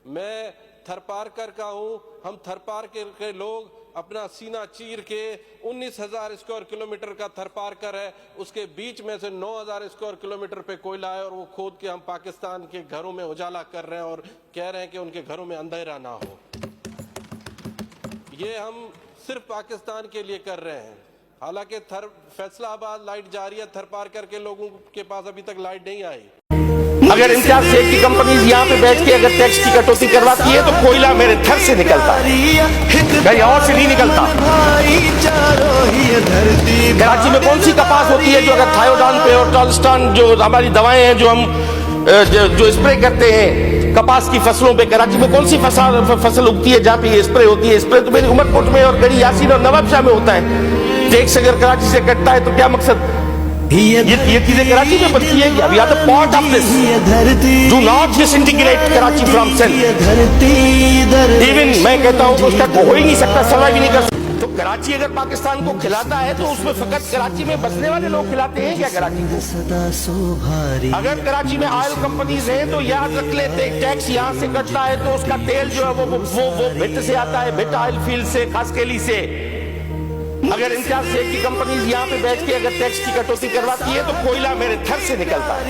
میں تھرپارکر کا ہوں. ہم تھرپارکر کے لوگ اپنا سینہ چیر کے 19,000 اسکوائر کلومیٹر کا تھرپارکر ہے, اس کے بیچ میں سے 9,000 اسکوائر کلومیٹر پہ کوئلہ ہے, اور وہ کھود کے ہم پاکستان کے گھروں میں اجالا کر رہے ہیں اور کہہ رہے ہیں کہ ان کے گھروں میں اندھیرا نہ ہو. یہ ہم صرف پاکستان کے لیے کر رہے ہیں. حالانکہ فیصلہ آباد لائٹ جاری ہے, تھرپارکر کے لوگوں کے پاس ابھی تک لائٹ نہیں آئی. اگر امتیاز سیٹ کی کمپنیز یہاں پہ بیچ کے اگر ٹیکس کی کٹوتی کرواتی ہے تو کوئلہ میرے تھر سے نکلتا ہے, کہیں اور سے نہیں نکلتا. کراچی میں کون سی کپاس ہوتی ہے جو اگر تھائیوڈان پہ اور ٹالسٹان جو ہماری دوائیں ہیں جو ہم جو اسپرے کرتے ہیں کپاس کی فصلوں پہ, کراچی میں کون سی فصل اگتی ہے جہاں پہ یہ اسپرے ہوتی ہے؟ اسپرے تو میری عمر کوٹ میں اور گڑی یاسین اور نواب شاہ میں ہوتا ہے. ٹیکس اگر کراچی سے کٹتا ہے تو کیا مقصد؟ یہ چیزیں کراچی میں بنتی ہیں. اب یا تو part of this do not disintegrate Karachi from cell. Even میں کہتا ہوں کہ اس کا ہو ہی نہیں سکتا, سروائیو بھی نہیں کر سکتا. تو کراچی اگر پاکستان کو کھلاتا ہے تو اس میں فقط کراچی میں بسنے والے لوگ کھلاتے ہیں کیا کراچی کو؟ اگر کراچی میں آئل کمپنیز ہیں تو یاد رکھ لیتے ٹیکس یہاں سے کٹتا ہے تو اس کا تیل جو ہے وہ بھٹ سے آتا ہے, بھٹ آئل فیلڈ سے, خاسکیلی سے. اگر امتیاز سیٹ کی کمپنیز یہاں پہ بیچ کے اگر ٹیکس کی کٹوتی کرواتی ہے تو کوئلہ میرے تھر سے نکلتا ہے.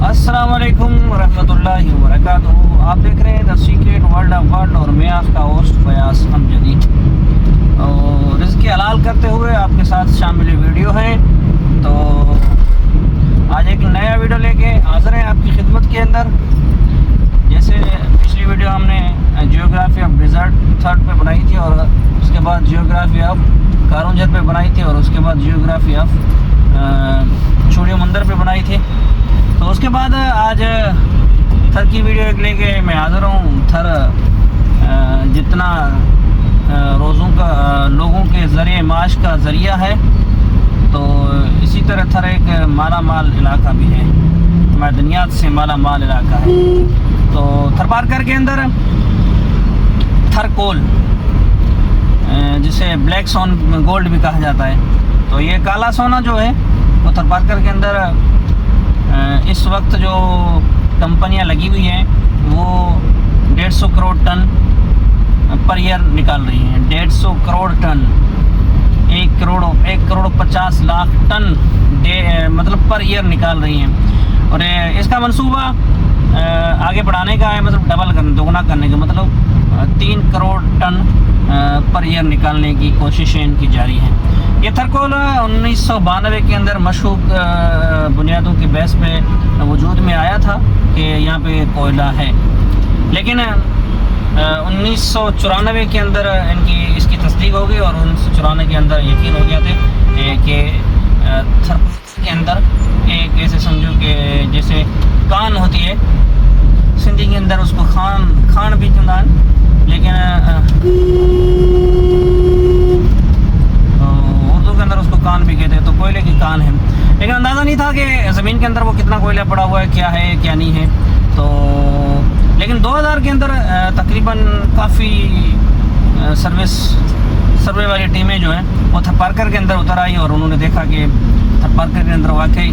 السلام علیکم ورحمۃ اللہ وبرکاتہ. آپ دیکھ رہے ہیں دا سیکریٹ ورلڈ آف ورلڈ اور میں آپ کا ہوسٹ فیاض امجدی. اور رزق حلال کرتے ہوئے آپ کے ساتھ شامل ویڈیو ہے. تو آج ایک نیا ویڈیو لے کے حاضر ہیں آپ کی خدمت کے اندر. جیسے پچھلی ویڈیو ہم نے جیوگرافی آف ڈیزرٹ تھرڈ پہ بنائی تھی, اور اس کے بعد جیوگرافی آف کارونجر پہ بنائی تھی, اور اس کے بعد جیوگرافی آف چوڑی مندر پہ بنائی تھی. تو اس کے بعد آج تھر کی ویڈیو ایک لے کے میں حاضر ہوں. تھر جتنا روزوں کا لوگوں کے ذریعے معاش کا ذریعہ ہے, تو اسی طرح تھر ایک مالا مال علاقہ بھی ہے, معدنیات سے مالا مال علاقہ ہے. تو تھرپارکر کے اندر تھر کول جسے بلیک سون گولڈ بھی کہا جاتا ہے, تو یہ کالا سونا جو ہے وہ تھرپارکر کے اندر اس وقت جو کمپنیاں لگی ہوئی ہیں وہ 150 کروڑ ٹن پر ایئر نکال رہی ہیں. 150 کروڑ ٹن, 1 کروڑ 50 لاکھ ٹن مطلب پر ایئر نکال رہی ہیں. اور اس کا منصوبہ آگے بڑھانے کا ہے, مطلب ڈبل کرنے, دوگنا کرنے کا, مطلب 3 کروڑ ٹن پر ایئر نکالنے کی کوششیں ان کی جاری ہیں. یہ تھرکول 1992 کے اندر مشہور بنیادوں کی بیس پہ وجود میں آیا تھا کہ یہاں پہ کوئلہ ہے, لیکن 1994 کے اندر اس کی تصدیق ہو گئی, اور 1994 کے اندر یقین ہو گیا تھا کہ تھرپارکر کے اندر ایک ایسے سمجھو کہ جیسے کان ہوتی ہے سندھی کے اندر, اس کو خان بھی چندان, لیکن اردو کے اندر اس کو کان بھی کہتے ہیں, تو کوئلے کی کان ہے. لیکن اندازہ نہیں تھا کہ زمین کے اندر وہ کتنا کوئلہ پڑا ہوا ہے, کیا نہیں ہے. تو لیکن 2000 کے اندر تقریباً کافی سروے والی ٹیمیں جو ہیں وہ تھرپارکر کے اندر اتر آئی, اور انہوں نے دیکھا کہ تھرپارکر کے اندر واقعی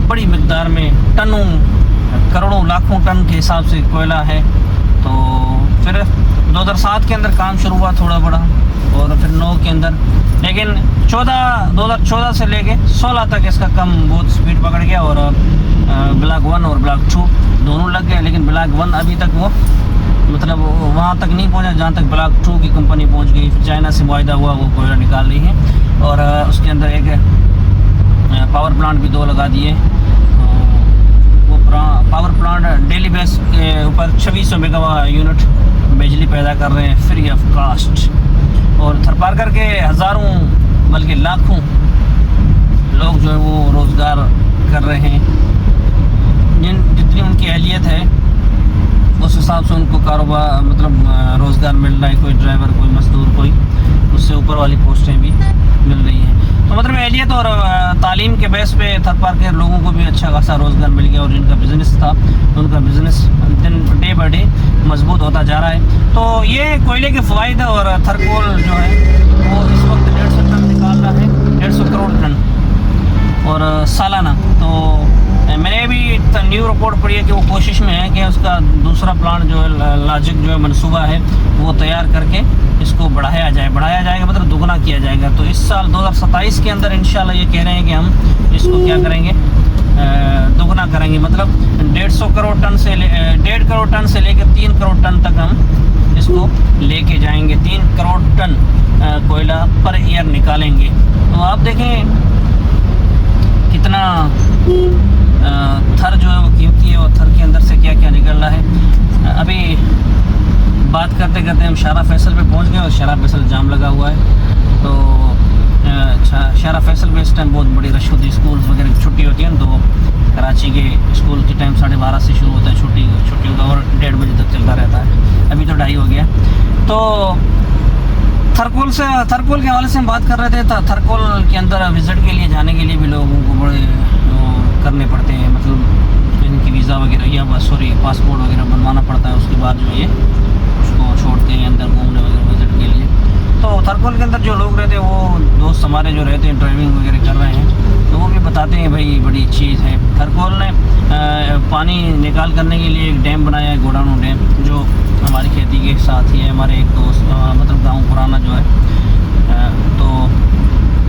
بڑی مقدار میں ٹنوں کروڑوں لاکھوں ٹن کے حساب سے کوئلہ ہے. تو پھر 2007 کے اندر کام شروع ہوا تھوڑا بڑا, اور پھر 9 کے اندر, لیکن 2014 سے لے کے 16 تک اس کا کم بہت سپیڈ پکڑ گیا, اور بلاک 1 اور بلاک 2 دونوں لگ گئے. لیکن بلاک 1 ابھی تک وہ مطلب وہاں تک نہیں پہنچا جہاں تک بلاک 2 کی کمپنی پہنچ گئی. پھر چائنا سے معاہدہ ہوا, وہ کوئلہ نکال رہی ہے, اور اس کے اندر ایک پاور پلانٹ بھی 2 لگا دیے. وہ پاور پلانٹ ڈیلی بیس کے اوپر 2600 میگا یونٹ بجلی پیدا کر رہے ہیں فری آف کاسٹ. اور تھرپارکر کے ہزاروں بلکہ لاکھوں لوگ جو ہے وہ روزگار کر رہے ہیں. جتنی ان کی اہلیت ہے اس حساب سے ان کو کاروبار مطلب روزگار مل رہا ہے. کوئی ڈرائیور, کوئی مزدور, کوئی اس سے اوپر والی پوسٹیں بھی مل رہی ہیں. تو مطلب اہلیت اور تعلیم کے بیس پہ تھرپارکر لوگوں کو بھی اچھا خاصا روزگار مل گیا, اور جن کا بزنس تھا ان کا بزنس ڈے بائی ڈے مضبوط ہوتا جا رہا ہے. تو یہ کوئلے کے فوائد, اور تھرکول جو ہے وہ اس وقت 150 ٹن نکال رہا ہے, 150 کروڑ ٹن اور سالانہ. تو میں نے بھی نیو رپورٹ پڑھی ہے کہ وہ کوشش میں ہے کہ اس کا دوسرا پلانٹ جو ہے لاجک جو ہے منصوبہ ہے وہ تیار کر کے اس کو بڑھایا جائے گا، مطلب دگنا کیا جائے گا. تو اس سال 2027 کے اندر انشاءاللہ یہ کہہ رہے ہیں کہ ہم اس کو کیا کریں گے، دگنا کریں گے. مطلب 1.5 کروڑ ٹن سے 1.5 کروڑ ٹن سے لے کے 3 کروڑ ٹن تک ہم اس کو لے کے جائیں گے. 3 کروڑ ٹن کوئلہ پر ایئر نکالیں گے. تو آپ دیکھیں کتنا تھر جو ہے وہ قیمتی ہے، اور تھر کے اندر سے کیا کیا نکل رہا ہے. ابھی بات کرتے کرتے ہم شارع فیصل پہ پہنچ گئے اور شارع فیصل جام لگا ہوا ہے. تو شارع فیصل میں اس ٹائم بہت بڑی رش ہوتی ہے، اسکول وغیرہ کی چھٹی ہوتی ہے نا. تو کراچی کے اسکول کی ٹائم 12:30 سے شروع ہوتا ہے چھٹیوں کا، اور 1:30 بجے تک چلتا رہتا ہے. ابھی تو 2:30 ہو گیا. تو تھرکول کے حوالے سے ہم بات کر رہے تھے. تھرکول کے اندر وزٹ کے لیے جانے کے لیے بھی لوگوں کو بڑے کرنے پڑتے ہیں، مطلب ان کی ویزا وغیرہ یا پاسپورٹ وغیرہ بنوانا پڑتا ہے. اس کے بعد جو یہ اس کو چھوڑتے ہیں اندر گھومنے وغیرہ وزٹ کے لیے. تو تھرکول کے اندر جو لوگ رہتے ہیں، وہ دوست ہمارے جو رہتے ہیں ڈرائیونگ وغیرہ کر رہے ہیں، تو وہ بھی بتاتے ہیں بھائی بڑی چیز ہے. تھرکول نے پانی نکال کرنے کے لیے ایک ڈیم بنایا ہے، گوڈانو ڈیم، جو ہماری کھیتی کے ساتھ ہی ہے. ہمارے ایک دوست مطلب گاؤں پرانا جو ہے، تو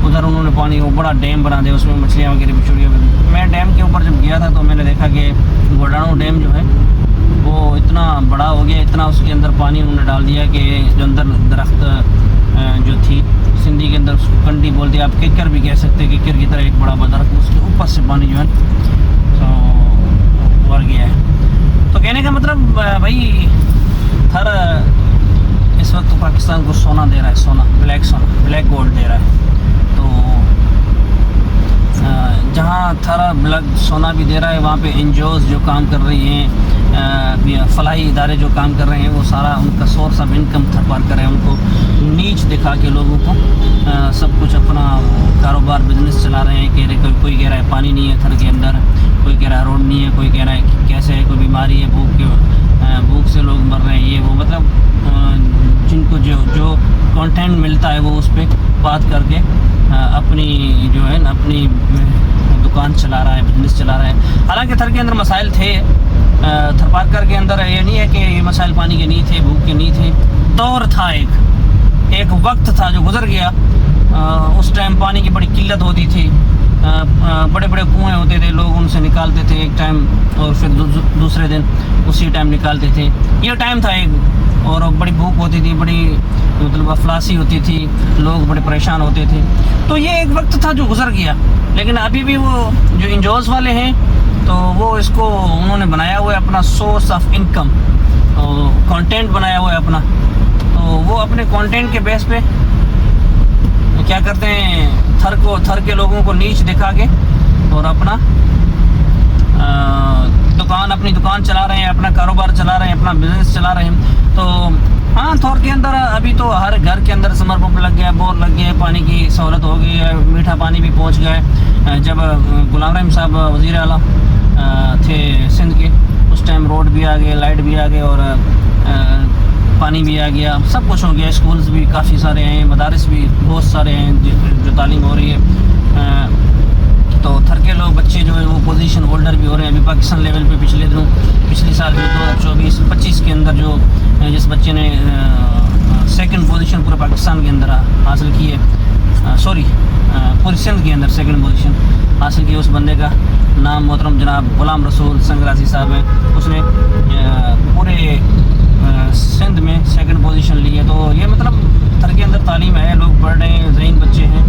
ادھر انہوں نے پانی وہ بڑا ڈیم بنا دیا، اس میں مچھلیاں وغیرہ بھی چھوڑی ہوئی. میں ڈیم کے اوپر جب گیا تھا تو میں نے دیکھا کہ گوڈانو ڈیم جو ہے وہ اتنا بڑا ہو گیا، اتنا اس کے اندر پانی انہوں نے ڈال دیا کہ جو اندر درخت جو تھی سندھی کے اندر اس کو کنڈی بولتے ہیں، آپ ککر بھی کہہ سکتے ہیں، ککر کی طرح ایک بڑا درخت، اس کے اوپر سے پانی جو ہے تو بڑھ گیا ہے. تو کہنے کا مطلب بھائی تھر اس وقت پاکستان کو سونا دے رہا ہے، سونا بلیک گولڈ دے رہا ہے. تو جہاں تھر بلیک سونا بھی دے رہا ہے، وہاں پہ این جی اوز جو کام کر رہی ہیں، فلاحی ادارے جو کام کر رہے ہیں، وہ سارا ان کا سورس آف انکم تھر پار کر رہے ہیں. ان کو نیچ دکھا کے لوگوں کو سب کچھ اپنا کاروبار بزنس چلا رہے ہیں. کوئی کہہ رہا ہے پانی نہیں ہے تھر کے اندر، کوئی کہہ رہا ہے روڈ نہیں ہے، کوئی کہہ رہا ہے کہ کیسے ہے، کوئی بیماری ہے، بھوک سے لوگ مر رہے ہیں. یہ وہ مطلب جن کو جو کانٹینٹ ملتا ہے وہ اس پہ بات کر کے اپنی جو ہے نا اپنی دکان چلا رہا ہے، بزنس چلا رہا ہے. حالانکہ تھر کے اندر مسائل تھے، تھر پارکر کے اندر یہ نہیں ہے کہ یہ مسائل پانی کے نہیں تھے، بھوک کے نہیں تھے. دور تھا، ایک وقت تھا جو گزر گیا. اس ٹائم پانی کی بڑی قلت ہوتی تھی، بڑے بڑے کنویں ہوتے تھے، لوگ ان سے نکالتے تھے ایک ٹائم اور پھر دوسرے دن اسی ٹائم نکالتے تھے. یہ ٹائم تھا ایک، اور بڑی بھوک ہوتی تھی، بڑی مطلب افلاسی ہوتی تھی، لوگ بڑے پریشان ہوتے تھے. تو یہ ایک وقت تھا جو گزر گیا. لیکن ابھی بھی وہ جو انجوز والے ہیں تو وہ اس کو انہوں نے بنایا ہوا ہے اپنا سورس آف انکم، کانٹینٹ بنایا ہوا ہے اپنا. تو وہ اپنے کانٹینٹ کے بیس پہ کیا کرتے ہیں، تھر کے لوگوں کو نیچ دکھا کے اور اپنا اپنی دکان چلا رہے ہیں، اپنا کاروبار چلا رہے ہیں، اپنا بزنس چلا رہے ہیں. تو ہاں تھور کے اندر ابھی تو ہر گھر کے اندر سمر پمپ لگ گیا، بور لگ گیا، پانی کی سہولت ہو گئی ہے، میٹھا پانی بھی پہنچ گیا ہے. جب غلام رحیم صاحب وزیر اعلیٰ تھے سندھ کے، اس ٹائم روڈ بھی آ گئے، لائٹ بھی آ گئے، اور پانی بھی آ گیا، سب کچھ ہو گیا. اسکولز بھی کافی سارے ہیں، مدارس بھی بہت سارے ہیں جو تعلیم ہو رہی ہے. تو تھر کے لوگ بچے جو ہے وہ پوزیشن ہولڈر بھی ہو رہے ہیں. ابھی پاکستان لیول پہ پچھلی سال جو 2024-25 کے اندر جو جس بچے نے سیکنڈ پوزیشن پورے پاکستان کے اندر حاصل کی ہے، پوری سندھ کے اندر سیکنڈ پوزیشن حاصل کی، اس بندے کا نام محترم جناب غلام رسول سنگراسی صاحب ہے. اس نے پورے سندھ میں سیکنڈ پوزیشن لی ہے. تو یہ مطلب تھر کے اندر تعلیم ہے، لوگ پڑھ رہے ہیں، ذہین بچے ہیں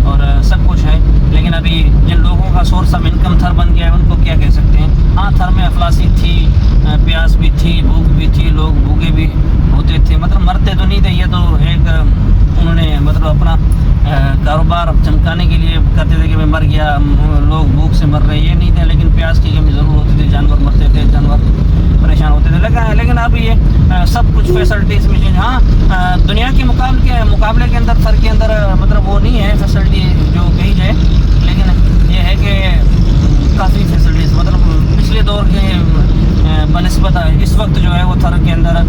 اور سب کچھ ہے. لیکن ابھی جن لوگوں کا سورس آف انکم تھر بن گیا ہے ان کو کیا کہہ سکتے ہیں. ہاں تھر میں افلاسی تھی، پیاس بھی تھی، بھوک بھی تھی، لوگ بھوکے بھی ہوتے تھے، مطلب مرتے تو نہیں تھے. یہ تو ایک انہوں نے مطلب اپنا کاروبار چمکانے کے لیے کرتے تھے کہ میں مر گیا، لوگ بھوک سے مر رہے ہیں، یہ نہیں تھے. لیکن پیاس کی کمی ضرور ہوتی تھی، جانور مرتے تھے، جانور پریشان ہوتے تھے. لیکن اب یہ سب کچھ فیسلٹیز میں چینج. ہاں دنیا کے مقابلے کے اندر تھر کے اندر مطلب وہ نہیں ہے فیسلٹی جو کہی جائے، لیکن یہ ہے کہ کافی فیسلٹیز مطلب پچھلے دور کے بنسبت اس وقت جو ہے وہ تھر کے اندر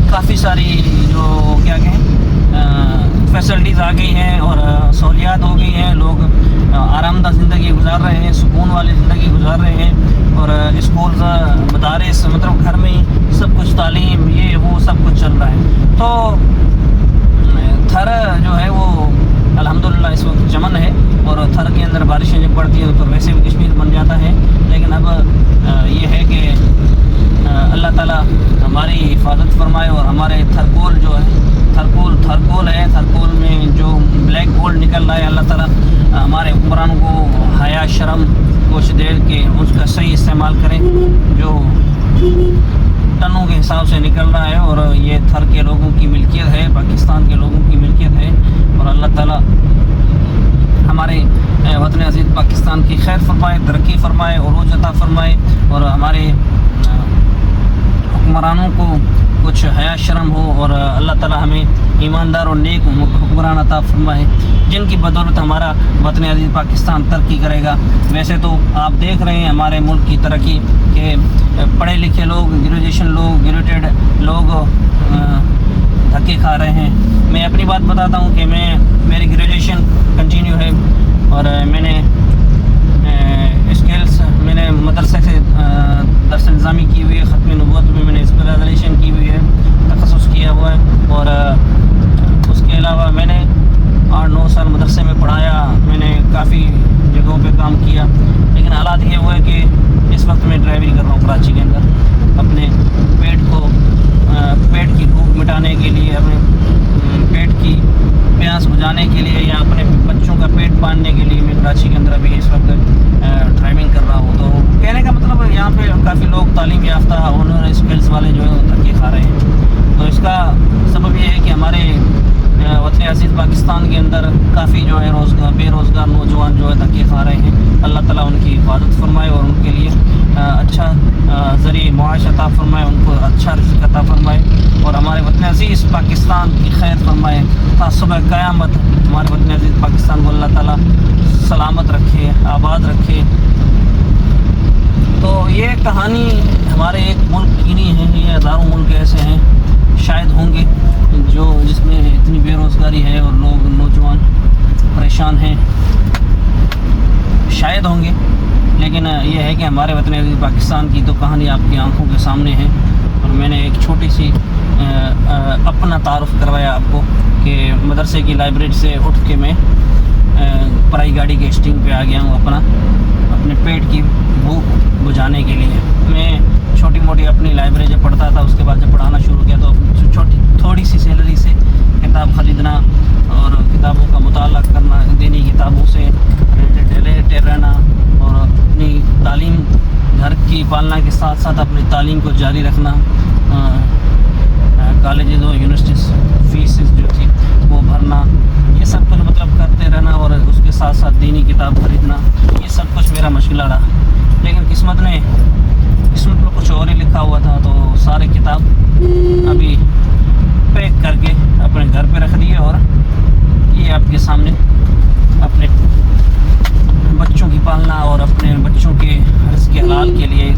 کافی ساری جو کیا کہیں بہت فیسلٹیز آ گئی ہیں اور سہولیات ہو گئی ہیں. لوگ آرام دہ زندگی گزار رہے ہیں, سکون والی زندگی گزار رہے ہیں. اور اسکولز, مدارس, مطلب گھر میں ہی سب کچھ تعلیم یہ وہ سب کچھ چل رہا ہے. تو تھر جو ہے وہ الحمدللہ اس وقت چمن ہے, اور تھر کے اندر بارشیں جب پڑتی ہیں تو ویسے بھی کشمیر بن جاتا ہے. لیکن اب یہ ہے کہ اللہ تعالیٰ ہماری حفاظت فرمائے, اور ہمارے تھرکول جو ہے, تھرکول ہے, تھرکول میں جو بلیک گولڈ نکل رہا ہے, اللہ تعالیٰ ہمارے حکمرانوں کو حیا شرم کچھ دیر کے اس کا صحیح استعمال کریں. جو ٹنوں کے حساب سے نکل رہا ہے, اور یہ تھر کے لوگوں کی ملکیت ہے, پاکستان کے لوگوں کی ملکیت ہے. اور اللہ تعالیٰ ہمارے وطن عزیز پاکستان کی خیر فرمائے, ترقی فرمائے, عروج عطا فرمائے, اور ہمارے حکمرانوں کو کچھ حیا شرم ہو, اور اللہ تعالیٰ ہمیں ایماندار اور نیک حکمران عطا فرمائے, جن کی بدولت ہمارا وطن عزیز پاکستان ترقی کرے گا. ویسے تو آپ دیکھ رہے ہیں ہمارے ملک کی ترقی کہ پڑھے لکھے لوگ, گریجویشن لوگ, گریجویٹڈ لوگ دھکے کھا رہے ہیں. میں اپنی بات بتاتا ہوں کہ میری گریجویشن کنٹینیو ہے, اور میں نے اسکلس, میں نے مدرسے سے درس نظامی کی ہوئی ہے, ختم نبوت میں نے اسپیشلائزیشن کی ہوئی ہے, تخصص کیا ہوا ہے. اور اس کے علاوہ میں نے 8-9 سال مدرسے میں پڑھایا, میں نے کافی جگہوں پہ کام کیا. لیکن حالات یہ ہوئے کہ اس وقت میں ڈرائیونگ کر رہا ہوں کراچی کے اندر, اپنے پیٹ کی بھوک مٹانے کے لیے, اپنے پیٹ کی پیاس بجھانے کے لیے, یا اپنے بچوں کا پیٹ پالنے کے لیے میں کراچی کے اندر ابھی اس وقت ڈرائیونگ کر رہا ہوں. تو کہنے کا مطلب یہاں پہ کافی لوگ تعلیم یافتہ ہنر اسکلس والے جو ہیں دھکے کھا رہے ہیں. تو اس کا سبب یہ ہے کہ ہمارے وطن عزیز پاکستان کے اندر کافی جو ہے بے روزگار نوجوان جو ہے دھکے کھا رہے ہیں. اللہ تعالیٰ ان کی حفاظت فرمائے, اور ان کے لیے اچھا ذریعہ معاش عطا فرمائے, ان کو اچھا رزق عطا فرمائے, اور ہمارے وطن عزیز پاکستان کی خیر فرمائے. تا صبح قیامت ہمارے وطن عزیز پاکستان کو اللہ تعالیٰ سلامت رکھے, آباد رکھے. تو یہ کہانی ہمارے ایک ملک کی نہیں ہے, یہ ہزاروں ملک ایسے ہیں شاید ہوں گے جس میں اتنی بے روزگاری ہے اور لوگ نوجوان پریشان ہیں, شاید ہوں گے. لیکن یہ ہے کہ ہمارے وطن عزیز پاکستان کی تو کہانی آپ کی آنکھوں کے سامنے ہے. اور میں نے ایک چھوٹی سی اپنا تعارف کروایا آپ کو کہ مدرسے کی لائبریری سے اٹھ کے میں پرائی گاڑی کے اسٹینگ پہ آ گیا ہوں اپنے پیٹ کی بھوک بجھانے کے لیے. میں چھوٹی موٹی اپنی لائبریری جب پڑھتا تھا, اس کے بعد جب پڑھانا شروع کیا تو تھوڑی سی سیلری سے کتاب خریدنا اور کتابوں کا مطالعہ کرنا, دینی کتابوں سے ریلیٹڈ رہنا, اور اپنی تعلیم گھر کی پالنا کے ساتھ ساتھ اپنی تعلیم کو جاری رکھنا. کالجز اور یونیورسٹیز فیسز جو تھی وہ بھرنا, یہ سب کچھ مطلب کرتے رہنا, اور اس کے ساتھ ساتھ دینی کتاب خریدنا, یہ سب کچھ میرا مشغلہ رہا. لیکن قسمت میں کچھ اور ہی لکھا ہوا تھا, تو سارے کتاب ابھی پیک کر کے اپنے گھر پہ رکھ دیے, اور یہ آپ کے سامنے اپنے بچوں کی پالنا اور اپنے بچوں کے رزق حلال کے لیے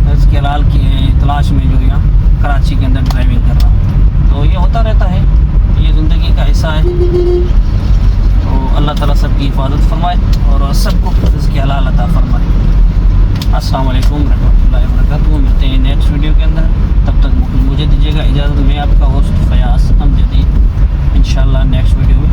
رزق حلال کی تلاش میں جو یہاں کراچی کے اندر ڈرائیونگ کر رہا ہوں. تو یہ ہوتا رہتا ہے, یہ زندگی کا حصہ ہے. تو اللہ تعالیٰ سب کی حفاظت فرمائے اور سب کو رزق حلال عطا فرمائے. السلام علیکم ورحمۃ اللہ وبرکاتہ. ملتے ہیں نیکسٹ ویڈیو کے اندر, تب تک مجھے دیجیے گا اجازت. میں آپ کا ہوسٹ فیاض امجدی, انشاءاللہ نیکسٹ ویڈیو میں